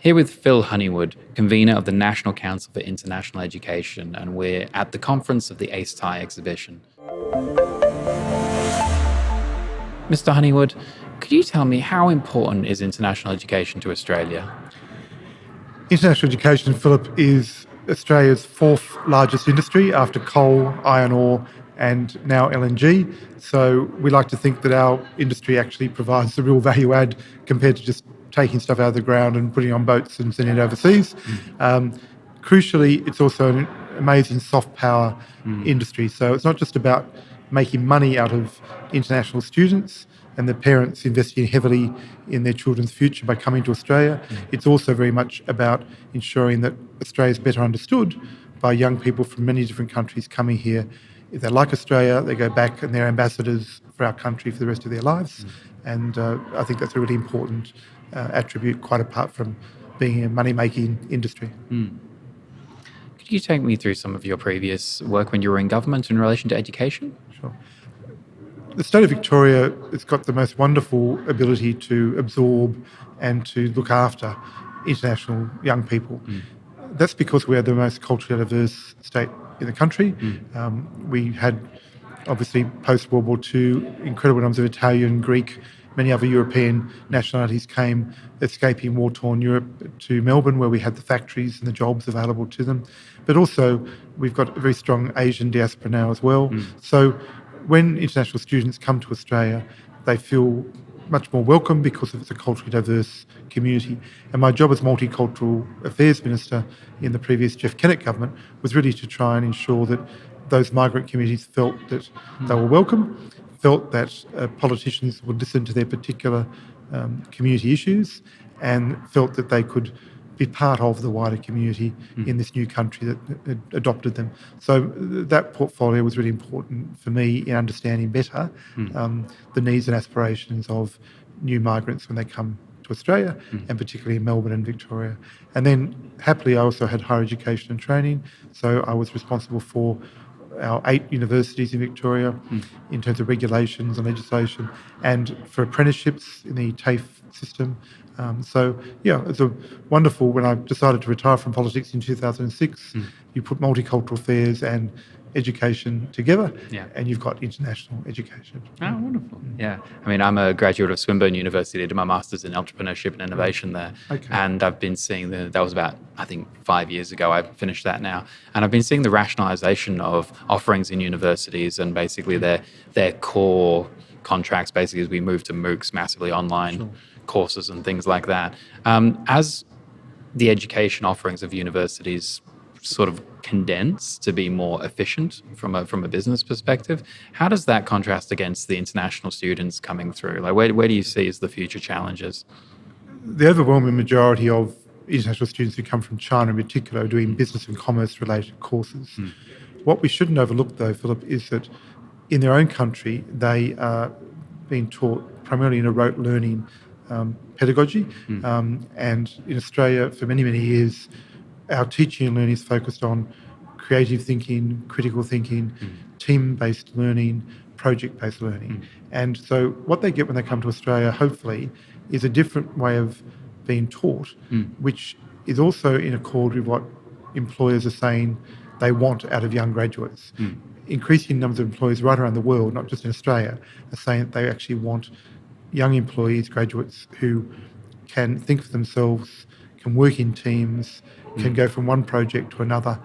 here with Phil Honeywood, convener of the National Council for International Education, and we're at the conference of the ACE-TIE exhibition. Mr. Honeywood, could you tell me how important is international education to Australia? International education, Philip, is Australia's fourth largest industry after coal, iron ore and now LNG. So we like to think that our industry actually provides the real value add compared to just taking stuff out of the ground and putting it on boats and sending it overseas. Crucially, it's also an amazing soft power industry. So it's not just about making money out of international students and the parents investing heavily in their children's future by coming to Australia. It's also very much about ensuring that Australia is better understood by young people from many different countries coming here. If they like Australia, they go back and they're ambassadors for our country for the rest of their lives. And I think that's a really important attribute, quite apart from being a money-making industry. Could you take me through some of your previous work when you were in government in relation to education? Sure. The state of Victoria has got the most wonderful ability to absorb and to look after international young people. That's because we are the most culturally diverse state in the country. We had, obviously, post-World War II, incredible numbers of Italian, Greek, many other European nationalities came escaping war-torn Europe to Melbourne, where we had the factories and the jobs available to them. But also, we've got a very strong Asian diaspora now as well. So when international students come to Australia, they feel much more welcome because it's a culturally diverse community. And my job as Multicultural Affairs Minister in the previous Jeff Kennett government was really to try and ensure that those migrant communities felt that they were welcome, felt that politicians would listen to their particular community issues, and felt that they could be part of the wider community in this new country that had adopted them. So that portfolio was really important for me in understanding better the needs and aspirations of new migrants when they come to Australia, and particularly in Melbourne and Victoria. And then, happily, I also had higher education and training, so I was responsible for our 8 universities in Victoria in terms of regulations and legislation, and for apprenticeships in the TAFE system. It's a wonderful, when I decided to retire from politics in 2006, you put multicultural affairs and education together, and you've got international education. Oh, wonderful. Yeah. I mean, I'm a graduate of Swinburne University. I did my master's in entrepreneurship and innovation there. Okay. And I've been seeing that was about, I think, 5 years ago. I finished that now. And I've been seeing the rationalisation of offerings in universities and basically their core contracts, basically, as we move to MOOCs, massively online courses and things like that. As the education offerings of universities sort of condense to be more efficient from a business perspective, how does that contrast against the international students coming through? Like, where do you see as the future challenges? The overwhelming majority of international students who come from China in particular are doing business and commerce related courses. What we shouldn't overlook, though, Philip, is that in their own country they are being taught primarily in a rote learning pedagogy, and in Australia for many, many years our teaching and learning is focused on creative thinking, critical thinking, team-based learning, project-based learning. And so what they get when they come to Australia, hopefully, is a different way of being taught, which is also in accord with what employers are saying they want out of young graduates. Increasing numbers of employers right around the world, not just in Australia, are saying that they actually want young employees, graduates, who can think for themselves, can work in teams, can go from one project to another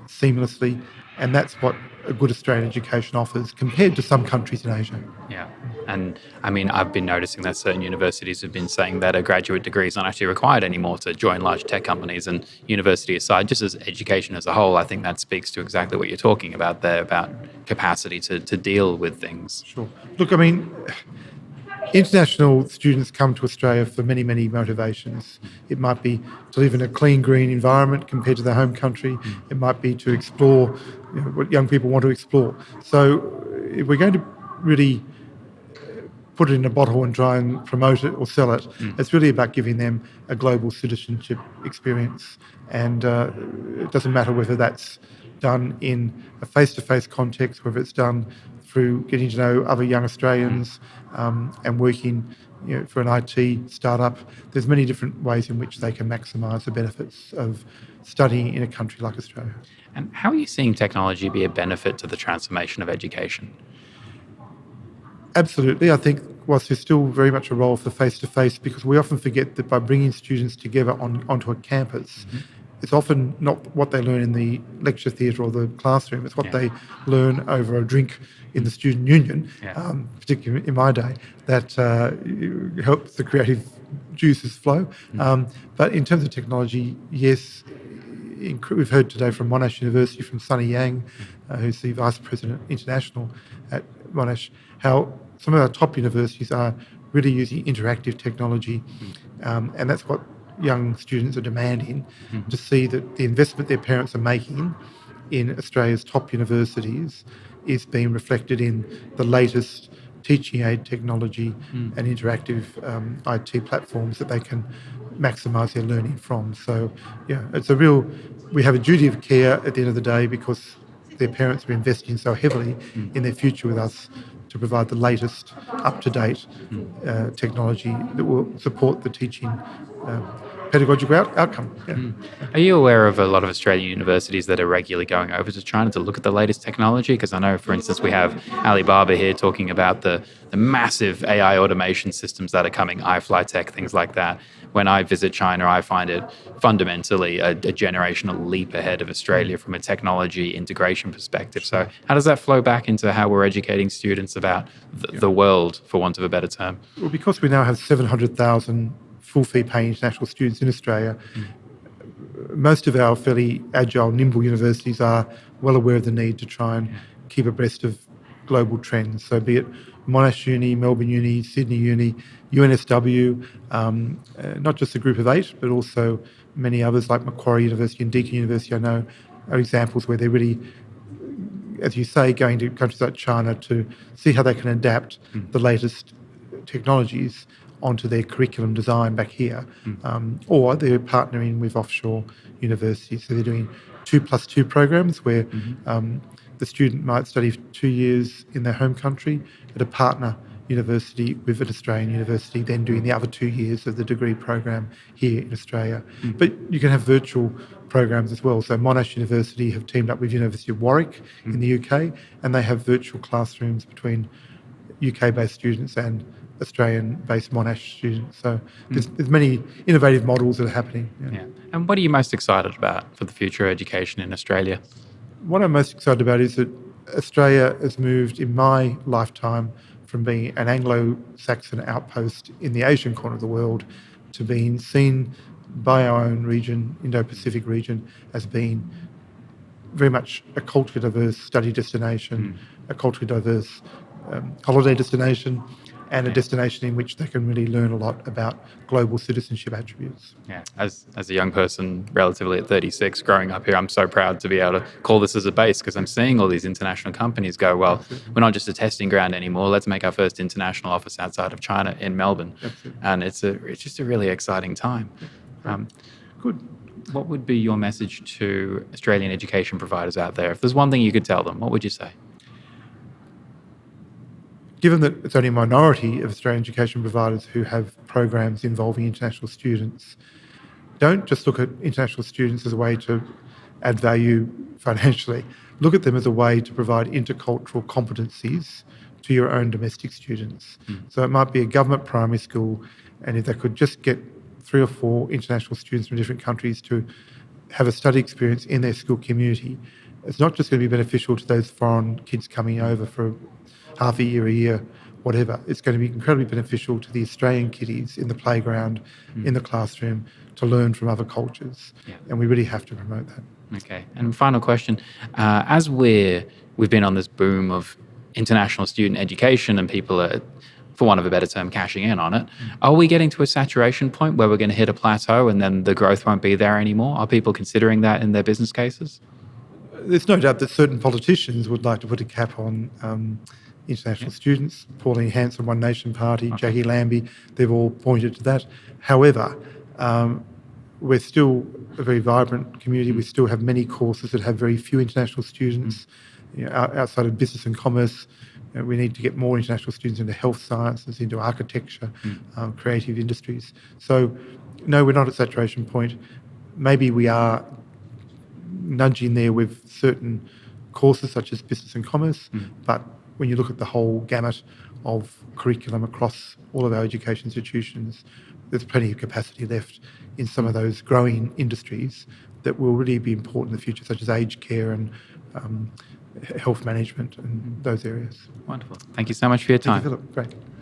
seamlessly, and that's what a good Australian education offers compared to some countries in Asia. Yeah, and I mean, I've been noticing that certain universities have been saying that a graduate degree is not actually required anymore to join large tech companies, and university aside, just as education as a whole, I think that speaks to exactly what you're talking about there, about capacity to deal with things. Sure. Look, I mean, international students come to Australia for many, many motivations. It might be to live in a clean, green environment compared to their home country. It might be to explore what young people want to explore. So if we're going to really put it in a bottle and try and promote it or sell it, it's really about giving them a global citizenship experience. And it doesn't matter whether that's done in a face-to-face context, whether it's done through getting to know other young Australians and working for an IT startup, there's many different ways in which they can maximise the benefits of studying in a country like Australia. And how are you seeing technology be a benefit to the transformation of education? Absolutely. I think whilst there's still very much a role for face-to-face, because we often forget that by bringing students together onto a campus, it's often not what they learn in the lecture theatre or the classroom, it's what they learn over a drink in the student union, particularly in my day, that helps the creative juices flow. But in terms of technology, yes, we've heard today from Monash University, from Sunny Yang, who's the Vice President International at Monash, how some of our top universities are really using interactive technology, and that's what young students are demanding, to see that the investment their parents are making in Australia's top universities is being reflected in the latest teaching aid technology and interactive IT platforms that they can maximise their learning from. So, we have a duty of care at the end of the day, because their parents are investing so heavily in their future with us to provide the latest, up-to-date technology that will support the teaching pedagogical outcome. Are you aware of a lot of Australian universities that are regularly going over to China to look at the latest technology? Because I know, for instance, we have Alibaba here talking about the massive AI automation systems that are coming, iFlyTech, things like that. When I visit China, I find it fundamentally a generational leap ahead of Australia from a technology integration perspective. So how does that flow back into how we're educating students about the world, for want of a better term? Well, because we now have 700,000 full-fee paying international students in Australia, most of our fairly agile, nimble universities are well aware of the need to try and keep abreast of global trends. So be it Monash Uni, Melbourne Uni, Sydney Uni, UNSW, not just the Group of 8, but also many others like Macquarie University and Deakin University, I know, are examples where they're really, as you say, going to countries like China to see how they can adapt the latest technologies onto their curriculum design back here, or they're partnering with offshore universities. So they're doing 2+2 programs where the student might study for 2 years in their home country at a partner university with an Australian university, then doing the other 2 years of the degree program here in Australia. But you can have virtual programs as well. So Monash University have teamed up with University of Warwick in the UK, and they have virtual classrooms between UK-based students and Australian-based Monash students. So there's many innovative models that are happening. And what are you most excited about for the future of education in Australia? What I'm most excited about is that Australia has moved in my lifetime from being an Anglo-Saxon outpost in the Asian corner of the world to being seen by our own region, Indo-Pacific region, as being very much a culturally diverse study destination, a culturally diverse holiday destination, and a destination in which they can really learn a lot about global citizenship attributes. Yeah, as a young person, relatively at 36, growing up here, I'm so proud to be able to call this as a base, because I'm seeing all these international companies go, well, we're not just a testing ground anymore. Let's make our first international office outside of China in Melbourne. And it's just a really exciting time. Good. What would be your message to Australian education providers out there? If there's one thing you could tell them, what would you say? Given that it's only a minority of Australian education providers who have programs involving international students, don't just look at international students as a way to add value financially. Look at them as a way to provide intercultural competencies to your own domestic students. So it might be a government primary school, and if they could just get 3 or 4 international students from different countries to have a study experience in their school community, it's not just going to be beneficial to those foreign kids coming over for half a year, whatever. It's going to be incredibly beneficial to the Australian kiddies in the playground, in the classroom, to learn from other cultures. And we really have to promote that. Okay. And final question. As we've been on this boom of international student education and people are, for want of a better term, cashing in on it, are we getting to a saturation point where we're going to hit a plateau and then the growth won't be there anymore? Are people considering that in their business cases? There's no doubt that certain politicians would like to put a cap on international students. Pauline Hanson, One Nation Party, Jackie Lambie, they've all pointed to that. However, we're still a very vibrant community. We still have many courses that have very few international students. Outside of business and commerce, we need to get more international students into health sciences, into architecture, creative industries. So, no, we're not at saturation point. Maybe we are nudging there with certain courses such as business and commerce, but when you look at the whole gamut of curriculum across all of our education institutions, there's plenty of capacity left in some of those growing industries that will really be important in the future, such as aged care and health management and those areas. Wonderful. Thank you so much for your time. Thank you, Philip. Great.